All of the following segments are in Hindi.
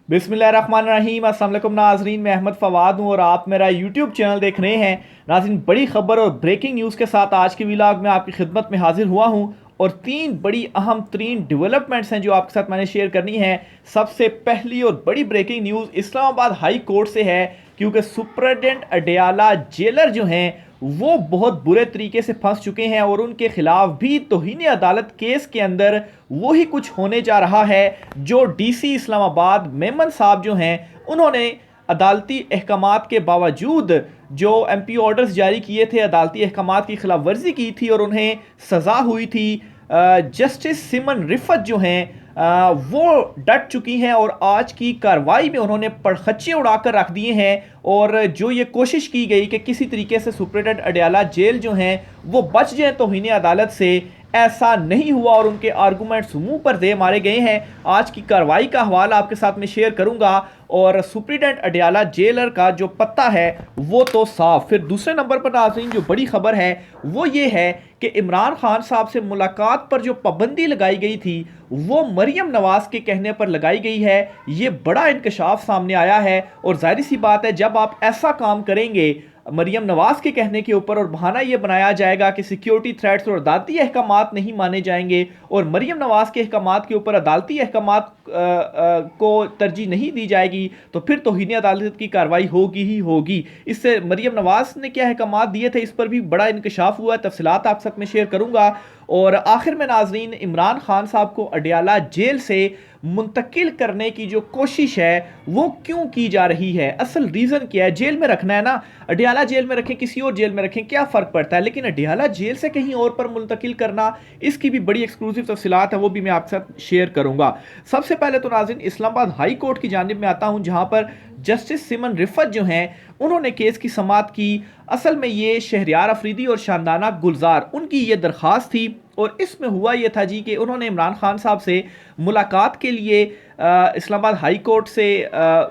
बिस्मिल्लाहिर्रहमानिर्रहीम। अस्सलाम वालेकुम नाज़रीन, मैं अहमद फ़वाद हूँ और आप मेरा यूट्यूब चैनल देख रहे हैं। नाज़रीन, बड़ी खबर और ब्रेकिंग न्यूज़ के साथ आज के व्लॉग में आपकी खिदमत में हाजिर हुआ हूँ और तीन बड़ी अहम तरीन डेवलपमेंट्स हैं जो आपके साथ मैंने शेयर करनी है। सबसे पहली और बड़ी breaking news Islamabad high court से है, क्योंकि सुपरिटेंडेंट अडयाला जेलर जो हैं वो बहुत बुरे तरीके से फंस चुके हैं और उनके खिलाफ भी तौहीन अदालत केस के अंदर वही कुछ होने जा रहा है जो डीसी इस्लामाबाद मेमन साहब जो हैं उन्होंने अदालती अहकामात के बावजूद जो एमपी ऑर्डर्स जारी किए थे, अदालती अहकामात की खिलाफ वर्जी की थी और उन्हें सज़ा हुई थी। जस्टिस सिमन रिफत जो हैं वो डट चुकी हैं और आज की कार्रवाई में उन्होंने पड़खच्चे उड़ाकर रख दिए हैं। और जो ये कोशिश की गई कि किसी तरीके से सुपरिटेंडेंट अडयाला जेल जो हैं वो बच जाएं तौहीन अदालत से, ऐसा नहीं हुआ और उनके आर्गूमेंट्स मुंह पर दे मारे गए हैं। आज की कार्रवाई का हवाला आपके साथ में शेयर करूंगा और सुपरिटेंडेंट अडयाला जेलर का जो पत्ता है वो तो साफ। फिर दूसरे नंबर पर नाज़रीन जो बड़ी खबर है वो ये है कि इमरान खान साहब से मुलाकात पर जो पाबंदी लगाई गई थी वो मरियम नवाज के कहने पर लगाई गई है। ये बड़ा इंकशाफ सामने आया है और जाहिर सी बात है, जब आप ऐसा काम करेंगे मरियम नवाज के कहने के ऊपर और बहाना यह बनाया जाएगा कि सिक्योरिटी थ्रेट्स और अदालती अहकामात नहीं माने जाएंगे और मरियम नवाज के अहकामात के ऊपर अदालती अहकामात को तरजीह नहीं दी जाएगी, तो फिर तौहीन अदालत की कार्रवाई होगी ही होगी। इससे मरियम नवाज ने क्या अहकामात दिए थे इस पर भी बड़ा इंकशाफ हुआ है, तफसीलात आप साथ में शेयर करूंगा। और आखिर में नाजरीन, इमरान खान साहब को अडयाला जेल से मुंतकिल करने की जो कोशिश है वो क्यों की जा रही है, असल रीज़न क्या है? जेल में रखना है ना, अडयाला जेल में रखें किसी और जेल में रखें क्या फ़र्क पड़ता है, लेकिन अडयाला जेल से कहीं और पर मुंतकिल करना, इसकी भी बड़ी एक्सक्लूसिव तफसीलात है, वो भी मैं आपके साथ शेयर करूंगा। सबसे पहले तो नाज़रीन इस्लामाबाद हाई कोर्ट की जानिब में आता हूं, जहां पर जस्टिस सिमन रिफत जो हैं उन्होंने केस की समाअत की। असल में ये शहरियार अफरीदी और शानदाना गुलजार उनकी ये दरख्वास्त थी और इसमें हुआ ये था जी कि उन्होंने इमरान खान साहब से मुलाकात के लिए इस्लामाबाद हाई कोर्ट से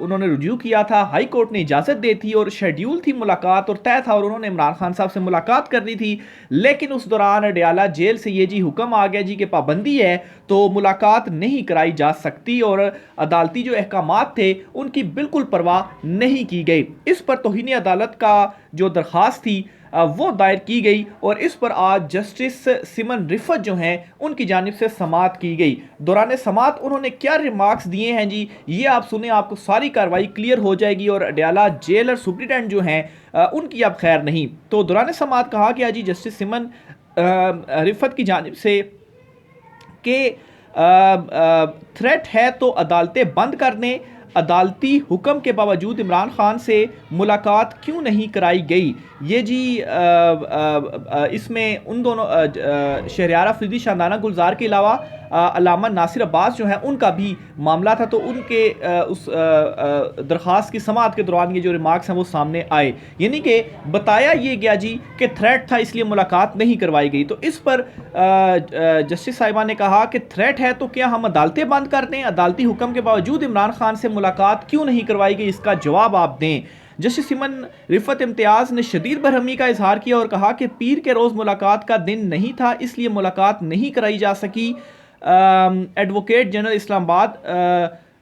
उन्होंने रुजू किया था। हाई कोर्ट ने इजाज़त दी थी और शेड्यूल थी मुलाकात और तय था और उन्होंने इमरान खान साहब से मुलाकात करनी थी, लेकिन उस दौरान अडयाला जेल से ये जी हुक्म आ गया जी कि पाबंदी है तो मुलाकात नहीं कराई जा सकती और अदालती जो अहकामात थे उनकी बिल्कुल परवाह नहीं की गई। इस पर तौहीन अदालत का जो दरख्वास्त थी वो दायर की गई और इस पर आज जस्टिस सिमन रिफत जो हैं उनकी जानिब से समाअत की गई। दौरान समाअत उन्होंने क्या रिमार्क्स दिए हैं जी, ये आप सुने, आपको सारी कार्रवाई क्लियर हो जाएगी और अडयाला जेल और सुपरिटेंडेंट जो हैं उनकी अब खैर नहीं। तो दौरान समाअत कहा गया जी जस्टिस सिमन रिफत की जानिब से कि थ्रेट है तो अदालतें बंद कर दें, अदालती हुक्म के बावजूद इमरान खान से मुलाकात क्यों नहीं कराई गई। ये जी इसमें उन दोनों शहरियार अफरीदी शानदाना गुलजार के अलावा अल्लामा नासिर अब्बास जो हैं उनका भी मामला था, तो उनके उस दरख्वास्त की समाअत के दौरान ये जो रिमार्क्स हैं वो सामने आए, यानी कि बताया ये गया जी कि थ्रेट था इसलिए मुलाकात नहीं करवाई गई। तो इस पर जस्टिस साहिबा ने कहा कि थ्रेट है तो क्या हम अदालतें बंद कर दें, अदालती हुक्म के बावजूद इमरान खान से मुलाकात क्यों नहीं करवाई गई, इसका जवाब आप दें। जस्टिस सिमन रिफत इम्तियाज़ ने शदीद बरहमी का इजहार किया और कहा कि पीर के रोज़ मुलाकात का दिन नहीं था इसलिए मुलाकात नहीं कराई जा सकी। Advocate general Islamabad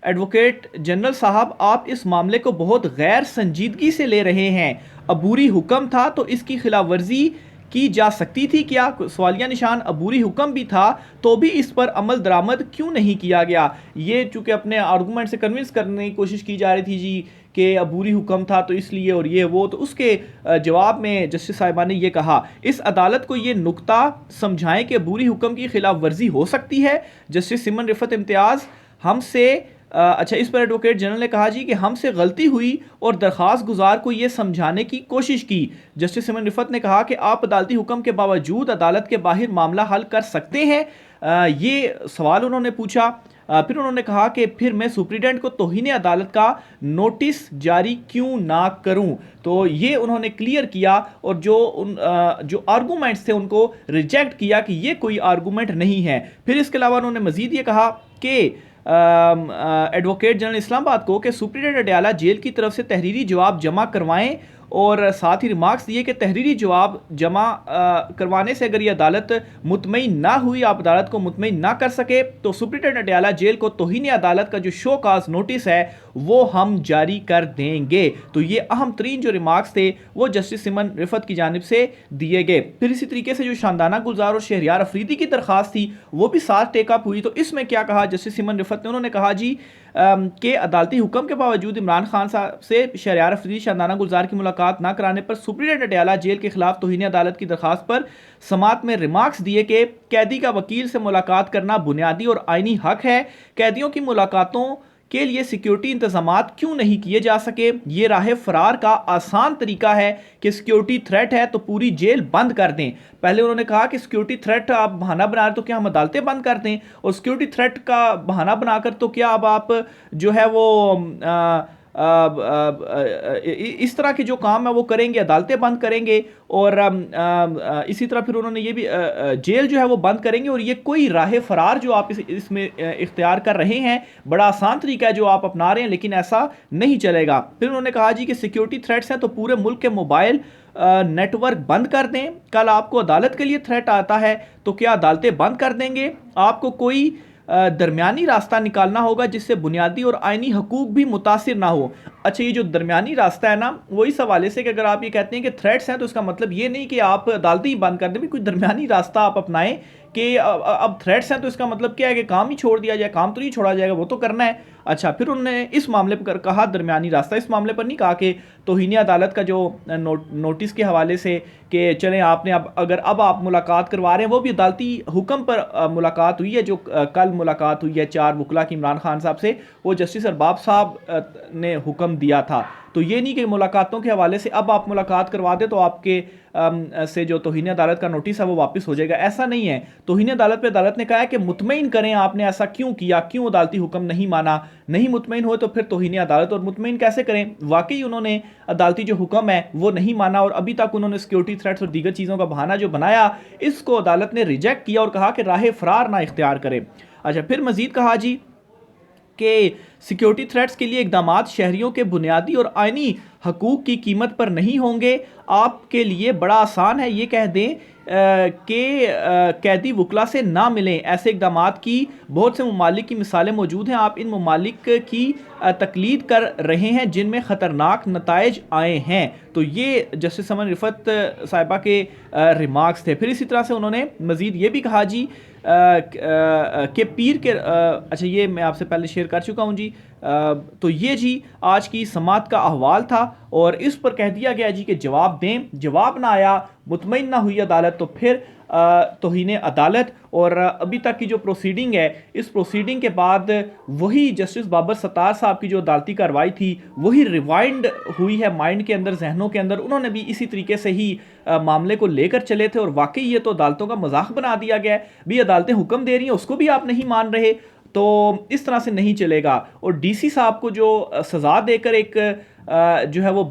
advocate general साहब, आप इस मामले को बहुत गैर संजीदगी से ले रहे हैं। अबूरी हुक्म था तो इसकी खिलाफ वर्जी की जा सकती थी क्या, सवालिया निशान। अबूरी हुक्म भी था तो भी इस पर अमल दरामद क्यों नहीं किया गया। ये चूंकि अपने आर्गूमेंट से कन्विंस करने की कोशिश की जा रही थी जी कि अबूरी हुक्म था तो इसलिए और ये वो, तो उसके जवाब में जस्टिस साहिबा ने यह कहा इस अदालत को ये नुक्ता समझाएं कि अबूरी हुक्म की खिलाफ वर्जी हो सकती है। जस्टिस सिमन रिफत इम्तियाज़ हमसे अच्छा, इस पर एडवोकेट जनरल ने कहा जी कि हमसे गलती हुई और दरख्वास्त गुजार को ये समझाने की कोशिश की। जस्टिस सिमन रिफत ने कहा कि आप अदालती हुक्म के बावजूद अदालत के बाहर मामला हल कर सकते हैं, ये सवाल उन्होंने पूछा। फिर उन्होंने कहा कि फिर मैं सुप्रीटेंडेंट को तौहीन अदालत का नोटिस जारी क्यों ना करूं, तो ये उन्होंने क्लियर किया और जो आर्गूमेंट्स थे उनको रिजेक्ट किया कि ये कोई आर्गूमेंट नहीं है। फिर इसके अलावा उन्होंने मजीद ये कहा कि एडवोकेट जनरल इस्लामाबाद को कि सुप्रीटेंडेंट अडयाला जेल की तरफ से तहरीरी जवाब जमा करवाएं और साथ ही रिमार्क्स दिए कि तहरीरी जवाब जमा करवाने से अगर ये अदालत मुतमईन ना हुई, आप अदालत को मुतमईन ना कर सके, तो सुप्रिटेंडेंट अडयाला जेल को तौहीन अदालत का जो शो काज नोटिस है वो हम जारी कर देंगे। तो ये अहम तरीन जो रिमार्क्स थे वो जस्टिस सिमन रिफत की जानिब से दिए गए। फिर इसी तरीके से जो शानदाना गुलजार और शहरियार अफरीदी की दरखास्त थी वो भी साथ टेकअप हुई। तो इसमें क्या कहा जस्टिस सिमन रिफत ने, उन्होंने कहा जी के अदालती हुक्म के बावजूद इमरान खान साहब से शहरियार अफरीदी शानदाना गुलजार की मुलाकात ना कराने पर सुप्रिटेंडेंट अडयाला जेल के खिलाफ तौहीन अदालत की दरखास्त पर समात में रिमार्क्स दिए कि कैदी का वकील से मुलाकात करना बुनियादी और आईनी हक है। कैदियों की मुलाकातों के लिए सिक्योरिटी इंतजामात क्यों नहीं किए जा सके? ये राह फरार का आसान तरीका है कि सिक्योरिटी थ्रेट है तो पूरी जेल बंद कर दें। पहले उन्होंने कहा कि सिक्योरिटी थ्रेट आप बहाना बना रहे तो क्या हम अदालतें बंद कर दें, और सिक्योरिटी थ्रेट का बहाना बनाकर तो क्या अब आप जो है वो इस तरह के जो काम है वो करेंगे, अदालतें बंद करेंगे, और इसी तरह फिर उन्होंने ये भी जेल जो है वो बंद करेंगे। और ये कोई राह फरार जो आप इसमें इख्तियार कर रहे हैं, बड़ा आसान तरीका है जो आप अपना रहे हैं, लेकिन ऐसा नहीं चलेगा। फिर उन्होंने कहा जी कि सिक्योरिटी थ्रेट्स हैं तो पूरे मुल्क के मोबाइल नेटवर्क बंद कर दें। कल आपको अदालत के लिए थ्रेट आता है तो क्या अदालतें बंद कर देंगे? आपको कोई दरमियानी रास्ता निकालना होगा जिससे बुनियादी और आईनी हकूक भी मुतासिर ना हो। अच्छा, ये जो दरमियानी रास्ता है ना, वो इस हवाले से कि अगर आप ये कहते हैं कि थ्रेट्स हैं तो इसका मतलब ये नहीं कि आप अदालतें ही बंद कर दें, कोई दरमियानी रास्ता आप अपनाएं कि अब थ्रेट्स हैं तो इसका मतलब क्या है कि काम ही छोड़ दिया जाए? काम तो नहीं छोड़ा जाएगा, वो तो करना है। अच्छा, फिर उन्होंने इस मामले पर कहा दरमियानी रास्ता, इस मामले पर नहीं कहा कि तौहीन अदालत का जो नोटिस के हवाले से कि चलें आपने अगर आप मुलाकात करवा रहे हैं, वो भी अदालती हुक्म पर मुलाकात हुई है। जो कल मुलाकात हुई है 4 वकला की इमरान खान साहब से, वो जस्टिस अरबाब साहब ने हुक्म दिया था। तो ये नहीं कि मुलाकातों के हवाले से अब आप मुलाकात करवा दें तो आपके से जो तौहीन अदालत का नोटिस है वो वापस हो जाएगा, ऐसा नहीं है। तौहीन अदालत पे अदालत ने कहा है कि मुतमईन करें आपने ऐसा क्यों किया, क्यों अदालती हुक्म नहीं माना। नहीं मुतमईन हो तो फिर तौहीन अदालत और मुतमईन कैसे करें? वाकई उन्होंने अदालती जो हुक्म है वो नहीं माना, और अभी तक उन्होंने सिक्योरिटी थ्रेट्स और दीगर चीज़ों का बहाना जो बनाया, इसको अदालत ने रिजेक्ट किया और कहा कि राह फरार ना इख्तियार करें। अच्छा, फिर मजीद कहा जी कि सिक्योरिटी थ्रेट्स के लिए इकदामात शहरियों के बुनियादी और आईनी हकूक की कीमत पर नहीं होंगे। आपके लिए बड़ा आसान है ये कह दें कि कैदी वकला से ना मिलें। ऐसे इकदामात की बहुत से ममालिक की मिसालें मौजूद हैं। आप इन ममालिक की तकलीद कर रहे हैं जिनमें ख़तरनाक नताइज आए हैं। तो ये जस्टिस समन रिफत साहिबा के रिमार्क्स थे। फिर इसी तरह से उन्होंने मज़ीद ये भी कहा जी कि पीर के अच्छा, ये मैं आपसे पहले शेयर कर चुका हूँ जी। तो ये जी आज की समात का अहवाल था, और इस पर कह दिया गया जी कि जवाब दें। जवाब ना आया, मुतमईन ना हुई अदालत, तो फिर तौहीन अदालत। और अभी तक की जो प्रोसीडिंग है, इस प्रोसीडिंग के बाद वही जस्टिस बाबर सत्तार साहब की जो अदालती कार्रवाई थी वही रिवाइंड हुई है माइंड के अंदर, जहनों के अंदर। उन्होंने भी इसी तरीके से ही मामले को लेकर चले थे, और वाकई ये तो अदालतों का मजाक बना दिया गया है। भी अदालतें हुक्म दे रही हैं, उसको भी आप नहीं मान रहे, तो इस तरह से नहीं चलेगा। और डीसी साहब को जो सज़ा देकर एक जो है वो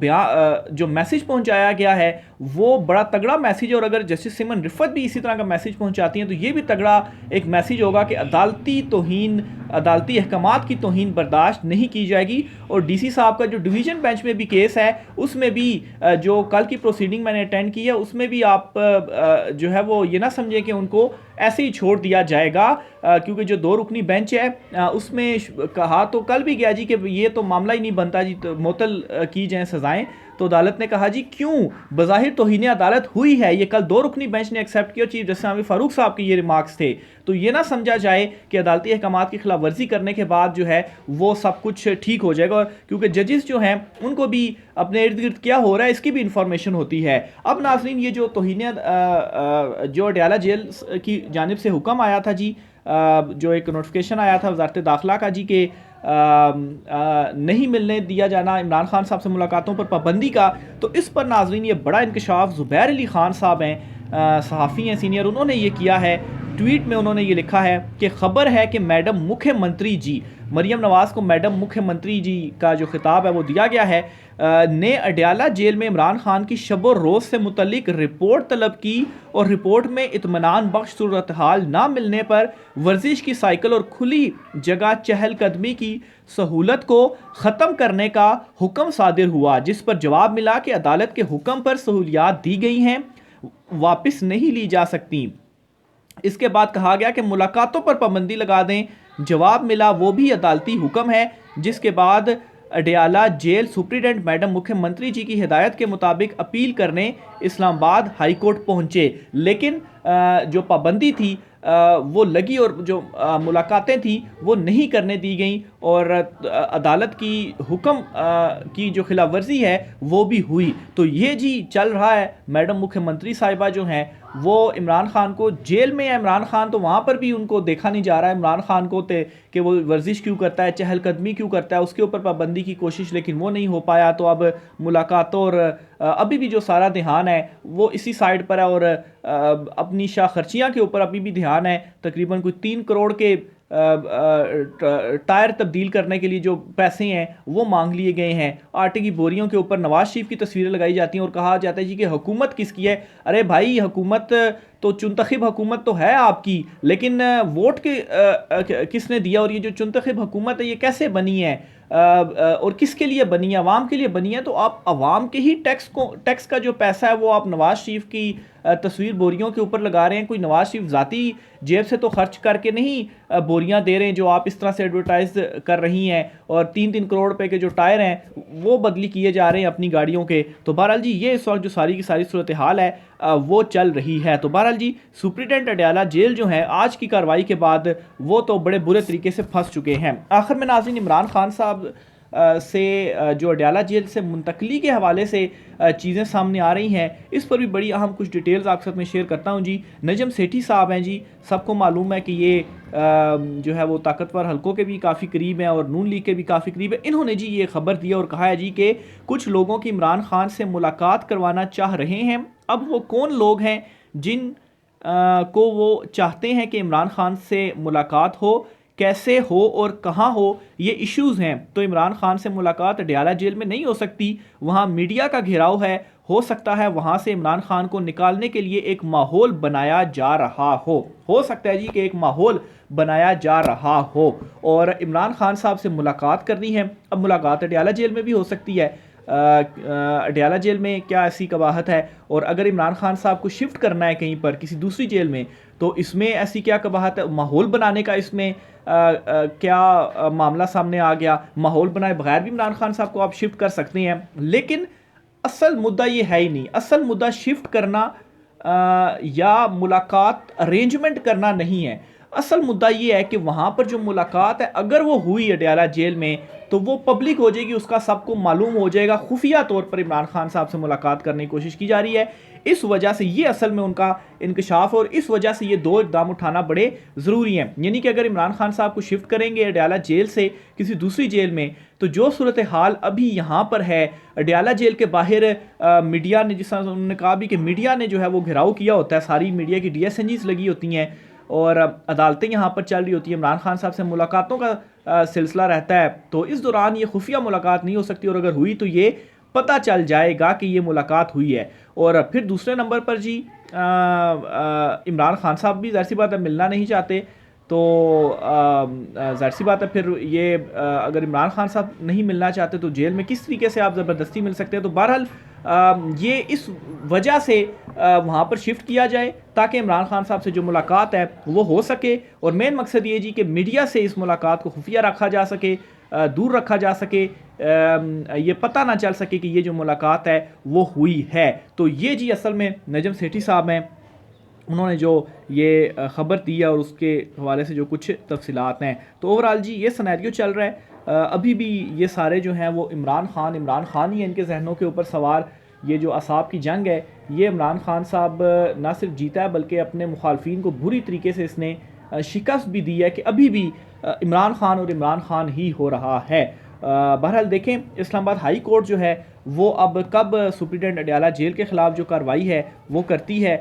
जो मैसेज पहुंचाया गया है वो बड़ा तगड़ा मैसेज है। और अगर जस्टिस सिमन रिफत भी इसी तरह का मैसेज पहुंचाती हैं तो ये भी तगड़ा एक मैसेज होगा कि अदालती तौहीन, अदालती अहकामात की तौहीन बर्दाश्त नहीं की जाएगी। और डीसी साहब का जो डिवीज़न बेंच में भी केस है, उसमें भी जो कल की प्रोसीडिंग मैंने अटेंड की है, उसमें भी आप जो है वो ये ना समझें कि उनको ऐसे ही छोड़ दिया जाएगा, क्योंकि जो 2 रुकनी बेंच है उसमें कहा तो कल भी गया जी कि ये तो मामला ही नहीं बनता जी, तो मुअत्तल की जाएँ सज़ाएँ। तो अदालत ने कहा जी क्यों, बज़ाहिर तौहीन अदालत हुई है, ये कल 2 रुकनी बेंच ने एक्सेप्ट किया। चीफ जस्टिस आमिर फारूक साहब के ये रिमार्क्स थे। तो ये ना समझा जाए कि अदालती अहकामात की खिलाफ वर्जी करने के बाद जो है वो सब कुछ ठीक हो जाएगा, और क्योंकि जजेस जो हैं उनको भी अपने इर्द गिर्द क्या हो रहा है इसकी भी इंफॉर्मेशन होती है। अब नाज़रीन, ये जो तौहीन जो अडयाला जेल की जानिब से हुक्म आया था जी, जो एक नोटिफिकेशन आया था वज़ारत दाखिला का जी के नहीं मिलने दिया जाना इमरान खान साहब से मुलाकातों पर पाबंदी का, तो इस पर नाज़रीन ये बड़ा इंकशाफ ज़ुबैर अली ख़ान साहब हैं, सहाफ़ी हैं सीनियर, उन्होंने ये किया है ट्वीट में उन्होंने ये लिखा है कि खबर है कि मैडम मुख्यमंत्री जी, मरियम नवाज को मैडम मुख्यमंत्री जी का जो खिताब है वो दिया गया है, ने अडयाला जेल में इमरान खान की शब और रोज़ से मुतल्लिक रिपोर्ट तलब की और रिपोर्ट में इत्मीनान बख्श सूरत हाल ना मिलने पर वर्जिश की साइकिल और खुली जगह चहलकदमी की सहूलत को ख़त्म करने का हुक्म सादिर हुआ, जिस पर जवाब मिला कि अदालत के हुक्म पर सहूलियात दी गई हैं, वापस नहीं ली जा सकती। इसके बाद कहा गया कि मुलाकातों पर पाबंदी लगा दें। जवाब मिला वो भी अदालती हुक्म है, जिसके बाद अडयाला जेल सुप्रीडेंट मैडम मुख्यमंत्री जी की हिदायत के मुताबिक अपील करने इस्लामाबाद हाई कोर्ट पहुंचे, लेकिन जो पाबंदी थी वो लगी और जो मुलाकातें थी वो नहीं करने दी गई और अदालत की हुक्म की जो खिलाफ वर्जी है वो भी हुई। तो ये जी चल रहा है। मैडम मुख्यमंत्री साहिबा जो हैं वो इमरान खान को जेल में है, इमरान खान तो वहाँ पर भी उनको देखा नहीं जा रहा है इमरान खान को कि वो वर्जिश क्यों करता है, चहलकदमी क्यों करता है, उसके ऊपर पाबंदी की कोशिश लेकिन वो नहीं हो पाया। तो अब मुलाकातों और अभी भी जो सारा ध्यान है वो इसी साइड पर है और अपनी शाह खर्चियाँ के ऊपर अभी भी ध्यान है। तकरीबन कोई 3 करोड़ के टायर तब्दील करने के लिए जो पैसे हैं वो मांग लिए गए हैं। आटे की बोरियों के ऊपर नवाज शरीफ की तस्वीरें लगाई जाती हैं और कहा जाता है जी कि हुकूमत किसकी है। अरे भाई, हुकूमत तो चुनतखिब हुकूमत तो है आपकी, लेकिन वोट के किसने दिया और ये जो चुनतखिब हुकूमत है ये कैसे बनी है और किसके लिए बनी है? अवाम के लिए बनी है। तो आप अवाम के ही टैक्स का जो पैसा है वो आप नवाज शरीफ की तस्वीर बोरियों के ऊपर लगा रहे हैं। कोई नवाज शरीफ ज़ाती जेब से तो खर्च करके नहीं बोरियां दे रहे हैं जो आप इस तरह से एडवर्टाइज कर रही हैं। और 3-3 करोड़ रुपए के जो टायर हैं वो बदली किए जा रहे हैं अपनी गाड़ियों के। तो बहरहाल जी ये इस वक्त जो सारी की सारी सूरत हाल है वो चल रही है। तो बहरहाल जी सुप्रीटेंडेंट अडयाला जेल जो है आज की कार्रवाई के बाद वो तो बड़े बुरे तरीके से फंस चुके हैं। आखिर में नाज़रीन, इमरान खान साहब से जो अडयाला जेल से मुंतकली के हवाले से चीज़ें सामने आ रही हैं, इस पर भी बड़ी अहम कुछ डिटेल्स आपके साथ में शेयर करता हूं जी। नजम सेठी साहब हैं जी, सबको मालूम है कि ये जो है वो ताकतवर हलकों के भी काफ़ी करीब हैं और नून लीग के भी काफ़ी करीब है। इन्होंने जी ये खबर दी और कहा है जी कि कुछ लोगों की इमरान खान से मुलाकात करवाना चाह रहे हैं। अब वो कौन लोग हैं जिन को वो चाहते हैं कि इमरान खान से मुलाकात हो, कैसे हो और कहाँ हो, ये इश्यूज़ हैं। तो इमरान खान से मुलाकात अडयाला जेल में नहीं हो सकती, वहाँ मीडिया का घेराव है। हो सकता है वहाँ से इमरान खान को निकालने के लिए एक माहौल बनाया जा रहा हो सकता है जी कि एक माहौल बनाया जा रहा हो और इमरान खान साहब से मुलाकात करनी है। अब मुलाकात अडयाला जेल में भी हो सकती है। अडयाला जेल में क्या ऐसी कबाहत है, और अगर इमरान खान साहब को शिफ्ट करना है कहीं पर किसी दूसरी जेल में तो इसमें ऐसी क्या कबाहत है? माहौल बनाने का इसमें क्या मामला सामने आ गया? माहौल बनाए बगैर भी इमरान खान साहब को आप शिफ्ट कर सकते हैं, लेकिन असल मुद्दा ये है ही नहीं। असल मुद्दा शिफ्ट करना या मुलाकात अरेंजमेंट करना नहीं है। असल मुद्दा ये है कि वहाँ पर जो मुलाकात है अगर वो हुई अडयाला जेल में तो वो पब्लिक हो जाएगी, उसका सबको मालूम हो जाएगा। खुफिया तौर पर इमरान खान साहब से मुलाकात करने की कोशिश की जा रही है। इस वजह से ये असल में उनका इंकशाफ और इस वजह से ये 2 इक़दाम उठाना बड़े ज़रूरी हैं। यानी कि अगर इमरान खान साहब को शिफ्ट करेंगे अडयाला जेल से किसी दूसरी जेल में तो जो सूरत हाल अभी यहाँ पर है अडयाला जेल के बाहर मीडिया ने, जिस तरह उन्होंने कहा भी कि मीडिया ने जो है वो घेराव किया होता है, सारी मीडिया की DSNGs लगी होती हैं और अदालतें यहाँ पर चल रही होती है। इमरान खान साहब से मुलाकातों का सिलसिला रहता है, तो इस दौरान ये खुफिया मुलाकात नहीं हो सकती और अगर हुई तो ये पता चल जाएगा कि ये मुलाकात हुई है। और फिर दूसरे नंबर पर जी इमरान खान साहब भी ज़ाहिर सी बात है मिलना नहीं चाहते, तो ज़ाहिर सी बात है फिर ये अगर इमरान खान साहब नहीं मिलना चाहते तो जेल में किस तरीके से आप ज़बरदस्ती मिल सकते हैं। तो बहरहाल ये इस वजह से वहाँ पर शिफ्ट किया जाए ताकि इमरान खान साहब से जो मुलाकात है वो हो सके। और मेन मकसद ये जी कि मीडिया से इस मुलाकात को खुफिया रखा जा सके, दूर रखा जा सके, ये पता ना चल सके कि ये जो मुलाकात है वो हुई है। तो ये जी असल में नजम सेठी साहब हैं, उन्होंने जो ये ख़बर दी है और उसके हवाले से जो कुछ तफसीलात हैं। तो ओवरऑल जी ये सिनेरियो चल रहा है। अभी भी ये सारे जो हैं वो इमरान खान ही है इनके जहनों के ऊपर सवार। ये जो असाब की जंग है ये इमरान खान साहब ना सिर्फ जीता है बल्कि अपने मुखालफिन को बुरी तरीके से इसने शिकस्त भी दी है कि अभी भी इमरान खान और इमरान खान ही हो रहा है। बहरहाल देखें इस्लामाबाद हाई कोर्ट जो है वो अब कब सुप्रिटेंडेंट अडयाला जेल के ख़िलाफ़ जो कार्रवाई है वो करती है।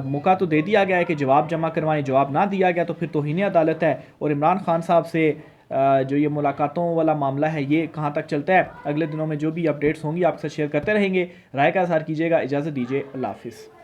मौका तो दे दिया गया है कि जवाब जमा करवाएं, जवाब ना दिया गया तो फिर तौहीन अदालत है। और इमरान खान साहब से जो ये मुलाकातों वाला मामला है ये कहाँ तक चलता है, अगले दिनों में जो भी अपडेट्स होंगी आपके साथ शेयर करते रहेंगे। राय का इज़हार कीजिएगा। इजाज़त दीजिए, अल्लाह हाफ़िज़।